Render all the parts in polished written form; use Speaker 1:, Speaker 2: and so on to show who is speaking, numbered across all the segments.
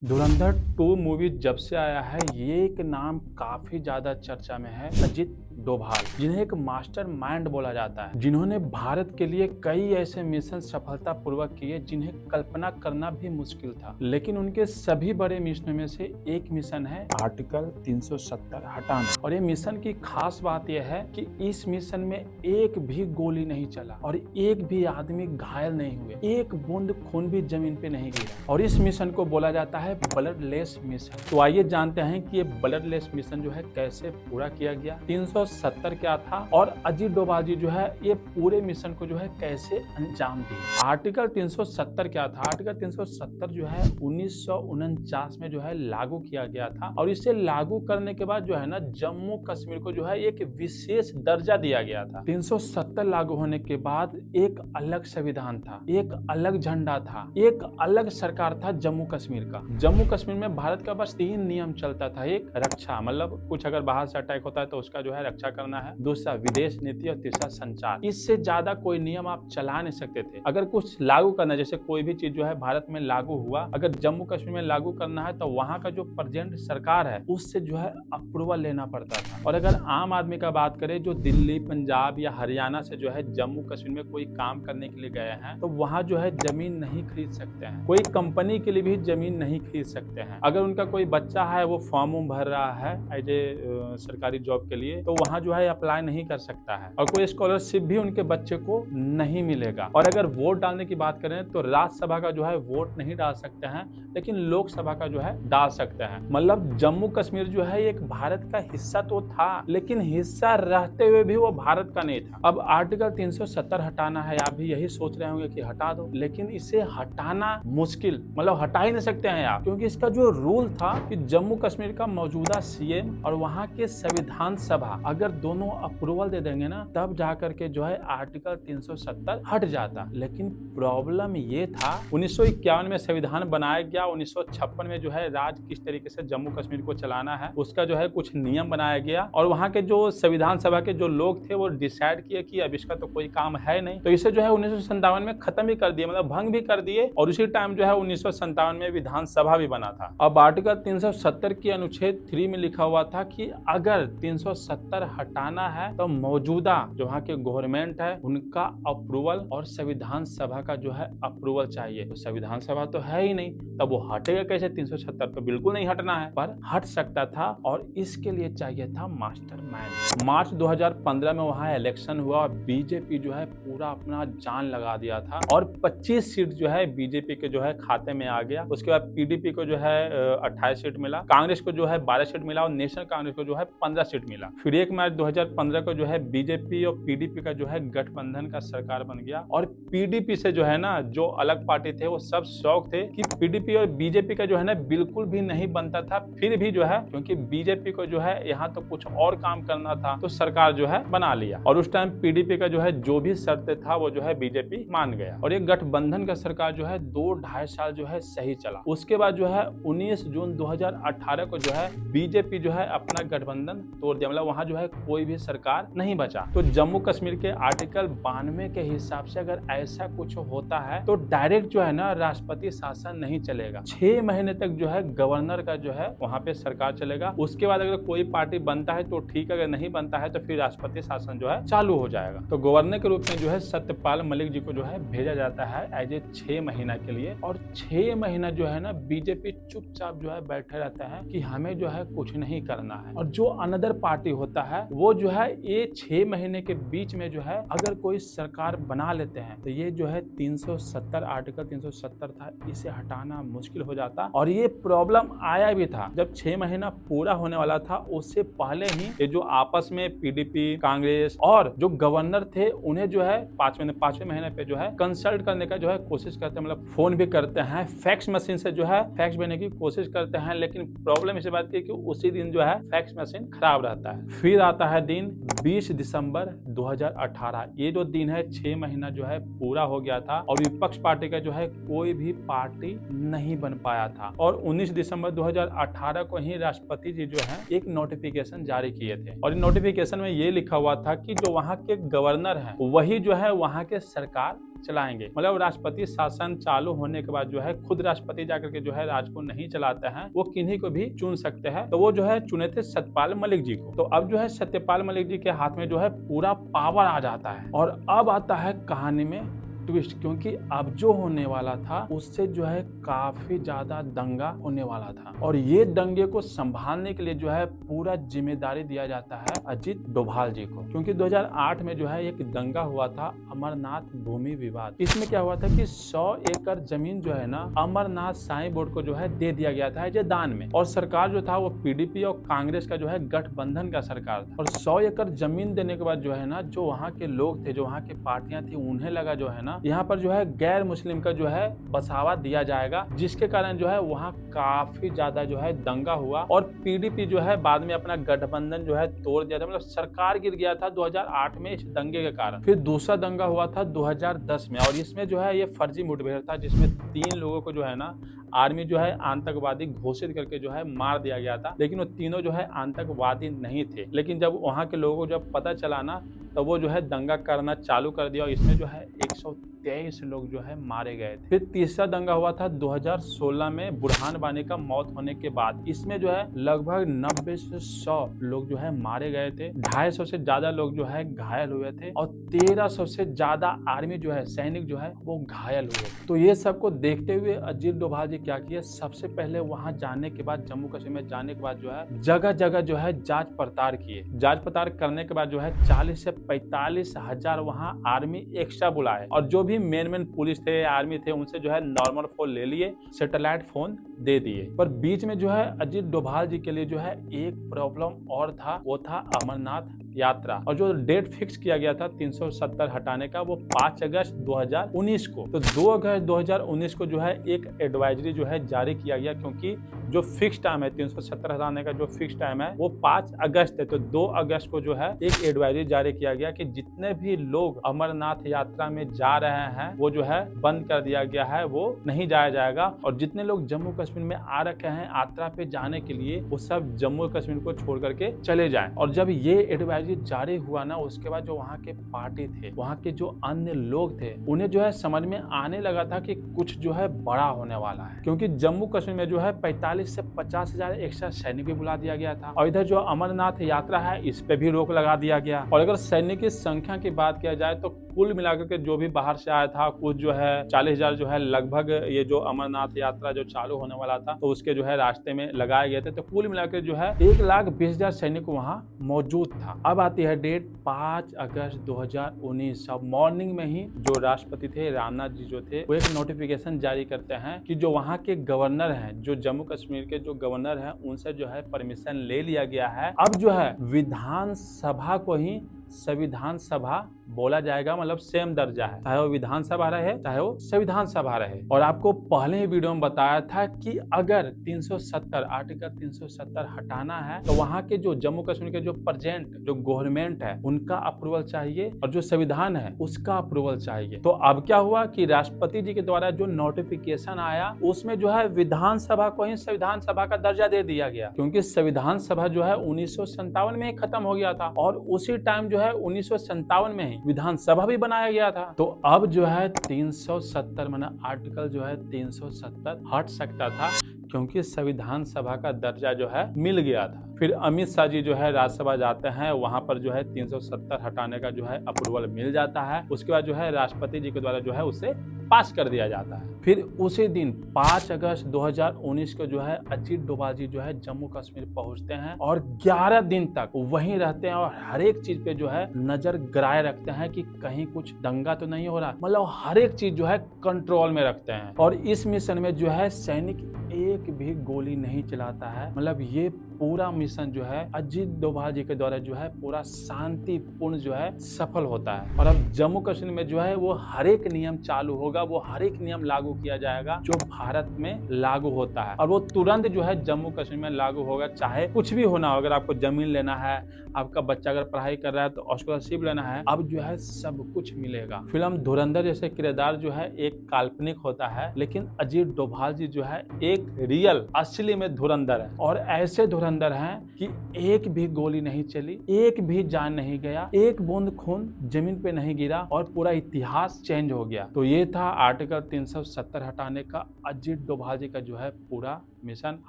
Speaker 1: धुरंधर 2 movie जब से आया है, ये एक नाम काफी ज्यादा चर्चा में है। अजित डोभाल, जिन्हें एक मास्टर माइंड बोला जाता है, जिन्होंने भारत के लिए कई ऐसे मिशन सफलतापूर्वक किए जिन्हें कल्पना करना भी मुश्किल था। लेकिन उनके सभी बड़े मिशनों में से एक मिशन है आर्टिकल 370 हटाना। और ये मिशन की खास बात यह है कि इस मिशन में एक भी गोली नहीं चला और एक भी आदमी घायल नहीं हुए, एक बूंद खून भी जमीन पे नहीं गिरा। और इस मिशन को बोला जाता है ब्लडलेस मिशन। तो आइए जानते हैं कि ये ब्लडलेस मिशन जो है कैसे पूरा किया गया, 370 क्या था और अजित डोभाल जी जो है ये पूरे मिशन को जो है कैसे अंजाम दिए। आर्टिकल 370 क्या था? आर्टिकल 370 जो है 1949 में जो है लागू किया गया था और इसे लागू करने के बाद जो है ना जम्मू कश्मीर को जो है एक विशेष दर्जा दिया गया था। 370 लागू होने के बाद एक अलग संविधान था, एक अलग झंडा था, एक अलग सरकार था जम्मू कश्मीर का। जम्मू कश्मीर में भारत का बस 3 नियम चलता था। एक रक्षा, मतलब कुछ अगर बाहर से अटैक होता है तो उसका जो है रक्षा करना है। दूसरा विदेश नीति और तीसरा संचार। इससे ज्यादा कोई नियम आप चला नहीं सकते थे। अगर कुछ लागू करना, जैसे कोई भी चीज जो है भारत में लागू हुआ, अगर जम्मू कश्मीर में लागू करना है तो वहां का जो प्रेजेंट सरकार है उससे जो है अप्रूवल लेना पड़ता था। और अगर आम आदमी का बात करें जो दिल्ली, पंजाब या हरियाणा से जो है जम्मू कश्मीर में कोई काम करने के लिए गए हैं तो वहां जो है जमीन नहीं खरीद सकते हैं। कोई कंपनी के लिए भी जमीन नहीं खरीद सकते हैं। अगर उनका कोई बच्चा है वो फॉर्म भर रहा है एज ए सरकारी जॉब के लिए तो वहां जो है अप्लाई नहीं कर सकता है और कोई स्कॉलरशिप भी उनके बच्चे को नहीं मिलेगा। और अगर वोट डालने की बात करें तो राज्यसभा का जो है वोट नहीं डाल सकते हैं, लेकिन लोकसभा का जो है डाल सकते हैं। मतलब जम्मू कश्मीर जो है एक भारत का हिस्सा तो था, लेकिन हिस्सा रहते हुए भी वो भारत का नहीं था। अब आर्टिकल 370 हटाना है, आप भी यही सोच रहे होंगे कि हटा दो, लेकिन इसे हटाना मुश्किल, मतलब हटा ही नहीं सकते हैं आप, क्योंकि इसका जो रूल था कि जम्मू कश्मीर का मौजूदा सीएम और वहां के संविधान सभा अगर दोनों अप्रूवल दे देंगे ना तब जाकर के जो है आर्टिकल 370 हट जाता। लेकिन प्रॉब्लम ये था 1951 में संविधान बनाया गया, 1956 में जो है राज्य किस तरीके से जम्मू कश्मीर को चलाना है उसका जो है कुछ नियम बनाया गया और वहां के जो संविधान सभा के जो लोग थे वो डिसाइड किए कि अब इसका तो कोई काम है नहीं, तो इसे जो है 1957 में खत्म ही कर दिए, मतलब भंग भी कर दिए। और उसी टाइम जो है 1957 में विधानसभा भी बना था। अब आर्टिकल 370 की अनुच्छेद 3 में लिखा हुआ था कि अगर 370 हटाना है तो मौजूदा जो वहाँ के गवर्नमेंट है उनका अप्रूवल और संविधान सभा का जो है अप्रूवल चाहिए। तो संविधान सभा तो है ही नहीं, तब वो हटेगा कैसे? 370 तो बिल्कुल नहीं हटना है, पर हट सकता था और इसके लिए चाहिए था मास्टर माइंड। मार्च 2015 में वहाँ इलेक्शन हुआ और बीजेपी जो है पूरा अपना जान लगा दिया था और 25 सीट जो है बीजेपी के जो है खाते में आ गया। उसके बाद पीडीपी को जो है 28 सीट मिला, कांग्रेस को जो है 12 सीट मिला और नेशनल कांग्रेस को जो है 15 सीट मिला। फिर 1 मार्च 2015 को जो है बीजेपी और पीडीपी का जो है गठबंधन का सरकार बन गया और पीडीपी से जो है ना जो अलग पार्टी थे वो सब शौक थे कि पीडीपी और बीजेपी का जो है ना बिल्कुल भी नहीं बनता था। फिर भी जो है क्योंकि बीजेपी को जो है यहाँ तो कुछ और काम करना था तो सरकार जो है बना लिया और उस टाइम पीडीपी का जो है जो भी शर्त था वो जो है बीजेपी मान गया और ये गठबंधन का सरकार जो है 2-2.5 साल जो है सही चला। उसके बाद जो है 19 जून 2018 को जो है बीजेपी जो है अपना गठबंधन तोड़ दिया, मतलब वहां जो है कोई भी सरकार नहीं बचा। तो जम्मू कश्मीर के आर्टिकल 92 के हिसाब से अगर ऐसा कुछ होता है तो डायरेक्ट जो है ना राष्ट्रपति शासन नहीं चलेगा, 6 महीने तक जो है गवर्नर का जो है वहां पे सरकार चलेगा। उसके बाद अगर कोई पार्टी बनता है तो ठीक, अगर नहीं बनता है तो फिर राष्ट्रपति शासन जो है चालू हो जाएगा। तो गवर्नर के रूप में जो है सत्यपाल मलिक जी को जो है भेजा जाता है एज ए 6 महीना के लिए और 6 महीना जो है ना बीजेपी चुपचाप जो है बैठे रहता है कि हमें जो है कुछ नहीं करना है। और जो अनदर पार्टी होता है वो जो है ये 6 महीने के बीच में जो है अगर कोई सरकार बना लेते हैं तो ये जो है 370 आर्टिकल 370 था, इसे हटाना मुश्किल हो जाता। और ये प्रॉब्लम आया भी था जब 6 महीना पूरा होने वाला था, उससे पहले ही ये जो आपस में पीडीपी, कांग्रेस और जो गवर्नर थे उन्हें जो है 5वें महीने पे जो है कंसल्ट करने का जो है कोशिश करते हैं, मतलब फोन भी करते हैं, फैक्स मशीन से जो है फैक्स भेजने की कोशिश करते हैं। लेकिन प्रॉब्लम इस बात की कि उसी दिन जो है फैक्स मशीन खराब रहता है। फिर आता है दिन 20 दिसंबर 2018, ये जो दिन है 6 महीना जो है पूरा हो गया था और विपक्ष पार्टी का जो है कोई भी पार्टी नहीं बन पाया था। और 19 दिसंबर 2018 को ही राष्ट्रपति जी जो है एक नोटिफिकेशन जारी किए थे और नोटिफिकेशन में ये लिखा हुआ था कि जो वहाँ के गवर्नर हैं वही जो है वहाँ के सरकार चलाएंगे। मतलब राष्ट्रपति शासन चालू होने के बाद जो है खुद राष्ट्रपति जाकर के जो है राज को नहीं चलाते हैं, वो किन्हीं को भी चुन सकते हैं। तो वो जो है चुने थे सत्यपाल मलिक जी को। तो अब जो है सत्यपाल मलिक जी के हाथ में जो है पूरा पावर आ जाता है। और अब आता है कहानी में ट्विस्ट, क्योंकि अब जो होने वाला था उससे जो है काफी ज्यादा दंगा होने वाला था। और ये दंगे को संभालने के लिए जो है पूरा जिम्मेदारी दिया जाता है अजित डोभाल जी को। क्योंकि 2008 में जो है एक दंगा हुआ था अमरनाथ भूमि विवाद। इसमें क्या हुआ था कि 100 एकड़ जमीन जो है ना अमरनाथ साईं बोर्ड को जो है दे दिया गया था ये दान में। और सरकार जो था वो पीडीपी और कांग्रेस का जो है गठबंधन का सरकार था। और 100 एकड़ जमीन देने के बाद जो है ना जो वहाँ के लोग थे, जो वहाँ की पार्टियां थी, उन्हें लगा जो है ना यहाँ पर जो है गैर मुस्लिम का जो है बसावा दिया जाएगा, जिसके कारण जो है वहाँ काफी ज्यादा जो है दंगा हुआ। और पीडीपी जो है बाद में अपना गठबंधन जो है तोड़ दिया था। मतलब सरकार गिर गया था 2008 में इस दंगे के कारण। फिर दूसरा दंगा हुआ था 2010 में, और इसमें जो है ये फर्जी मुठभेड़ था, जिसमें 3 लोगों को जो है ना आर्मी जो है आतंकवादी घोषित करके जो है मार दिया गया था। लेकिन वो तीनों जो है आतंकवादी नहीं थे। लेकिन जब वहाँ के लोगों को जब पता चला ना तो वो जो है दंगा करना चालू कर दिया, और इसमें जो है 123 लोग जो है मारे गए थे। फिर तीसरा दंगा हुआ था 2016 में बुरहान वानी का मौत होने के बाद। इसमें जो है लगभग 90 से 100 लोग जो है मारे गए थे, 250 से ज्यादा लोग जो है घायल हुए थे, और 1300 से ज्यादा आर्मी जो है सैनिक जो है वो घायल हुए। तो ये सबको देखते हुए अजित डोभाल जी क्या किए, सबसे पहले वहां जाने के बाद, जम्मू कश्मीर में जाने के बाद जो है जगह जगह जो है जांच पड़ताल किए। जांच पड़ताल करने के बाद जो है 40 से 45 हजार वहां आर्मी एक्स्ट्रा बुलाए, और जो भी मेन पुलिस थे, आर्मी थे, उनसे जो है नॉर्मल फोन ले लिए, सैटेलाइट फोन दे दिए। पर बीच में जो है अजित डोभाल जी के लिए जो है एक प्रॉब्लम और था, वो था अमरनाथ यात्रा। और जो डेट फिक्स किया गया था 370 हटाने का, वो 5 अगस्त 2019 को। तो 2 अगस्त 2019 को जो है एक एडवाइजरी जो है जारी किया गया, क्योंकि जो फिक्स टाइम है 370 हटाने का, जो फिक्स टाइम है वो 5 अगस्त है। तो 2 अगस्त को जो है एक एडवाइजरी जारी किया गया कि जितने भी लोग अमरनाथ यात्रा में जा रहे हैं वो जो है बंद कर दिया गया है, वो नहीं जाया जाएगा। और जितने लोग जम्मू कश्मीर में आ रखे हैं यात्रा पे जाने के लिए, वो सब जम्मू कश्मीर को छोड़ करके चले जाएं। और जब ये एडवाइजरी जारी हुआ ना, उसके बाद जो वहाँ के पार्टी थे, वहाँ के जो अन्य लोग थे, उन्हें जो है समझ में आने लगा था कि कुछ जो है बड़ा होने वाला है। क्योंकि जम्मू कश्मीर में जो है 45 से 50 हजार एक्स्ट्रा सैनिक भी बुला दिया गया था। और इधर जो अमरनाथ यात्रा है इस पे भी रोक लगा दिया गया। और अगर सैनिक की संख्या की बात किया जाए तो कुल मिलाकर के जो भी बाहर से आया था, कुछ जो है 40 हजार जो है लगभग ये जो अमरनाथ यात्रा जो चालू होने वाला था तो उसके जो है रास्ते में लगाए गए थे। तो कुल मिलाकर जो है 1,20,000 सैनिक वहाँ मौजूद था। अब आती है डेट 5 अगस्त 2019। अब मॉर्निंग में ही जो राष्ट्रपति थे रामनाथ जी जो थे, वो एक नोटिफिकेशन जारी करते हैं कि जो वहाँ के गवर्नर हैं, जो जम्मू कश्मीर के जो गवर्नर हैं, उनसे जो है परमिशन ले लिया गया है। अब जो है विधानसभा को ही संविधान सभा बोला जाएगा। मतलब सेम दर्जा है, चाहे वो विधानसभा रहे चाहे वो संविधान सभा रहे। और आपको पहले ही वीडियो में बताया था कि अगर 370 आर्टिकल 370 हटाना है तो वहाँ के जो जम्मू कश्मीर के जो प्रेजेंट जो गवर्नमेंट है उनका अप्रूवल चाहिए, और जो संविधान है उसका अप्रूवल चाहिए। तो अब क्या हुआ कि राष्ट्रपति जी के द्वारा जो नोटिफिकेशन आया उसमें जो है विधानसभा को ही संविधान सभा का दर्जा दे दिया गया, क्योंकि संविधान सभा जो है 1957 में ही खत्म हो गया था, और उसी टाइम जो है 1957 में ही विधानसभा भी बनाया गया था। तो अब जो है 370 माना आर्टिकल जो है 370 हट सकता था, क्योंकि संविधान सभा का दर्जा जो है मिल गया था। फिर अमित शाह जी जो है राज्यसभा जाते हैं, वहां पर जो है 370 हटाने का जो है अप्रूवल मिल जाता है। उसके बाद जो है राष्ट्रपति जी के द्वारा जो है उसे पास कर दिया जाता है। फिर उसी दिन 5 अगस्त 2019 को जो है अजित डोभाल जी जो है जम्मू कश्मीर पहुंचते हैं, और 11 दिन तक वहीं रहते हैं, और हर एक चीज पे जो है नजर गराए रखते हैं कि कहीं कुछ दंगा तो नहीं हो रहा। मतलब हर एक चीज जो है कंट्रोल में रखते हैं। और इस मिशन में जो है सैनिक एक भी गोली नहीं चलाता है। मतलब ये पूरा मिशन जो है अजित डोभाल जी के द्वारा जो है पूरा शांतिपूर्ण जो है सफल होता है। और अब जम्मू कश्मीर में जो है वो हर एक नियम चालू होगा, वो हर एक नियम लागू किया जाएगा जो भारत में लागू होता है, और वो तुरंत जो है जम्मू कश्मीर में लागू होगा। चाहे कुछ भी होना हो, अगर आपको जमीन लेना है, आपका बच्चा अगर पढ़ाई कर रहा है तो स्कॉलरशिप लेना है, अब जो है सब कुछ मिलेगा। फिल्म धुरंधर जैसे किरदार जो है एक काल्पनिक होता है, लेकिन अजित डोभाल जी जो है एक रियल असली में धुरंधर है। और ऐसे धुरंधर धुरंधर हैं कि एक भी गोली नहीं चली, एक भी जान नहीं गया, एक बूंद खून जमीन पे नहीं गिरा और पूरा इतिहास चेंज हो गया। तो ये था आर्टिकल 370 हटाने का अजित डोभाल जी का जो है पूरा मिशन।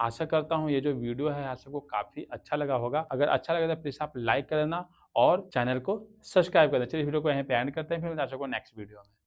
Speaker 1: आशा करता हूँ ये जो वीडियो है आप सबको काफी अच्छा लगा होगा। अगर अच्छा लगा तो प्लीज आप लाइक कर देना और चैनल को सब्सक्राइब कर देना। चलिए वीडियो को यहीं पे एंड करते हैं, फिर मैं दर्शकों को नेक्स्ट वीडियो में।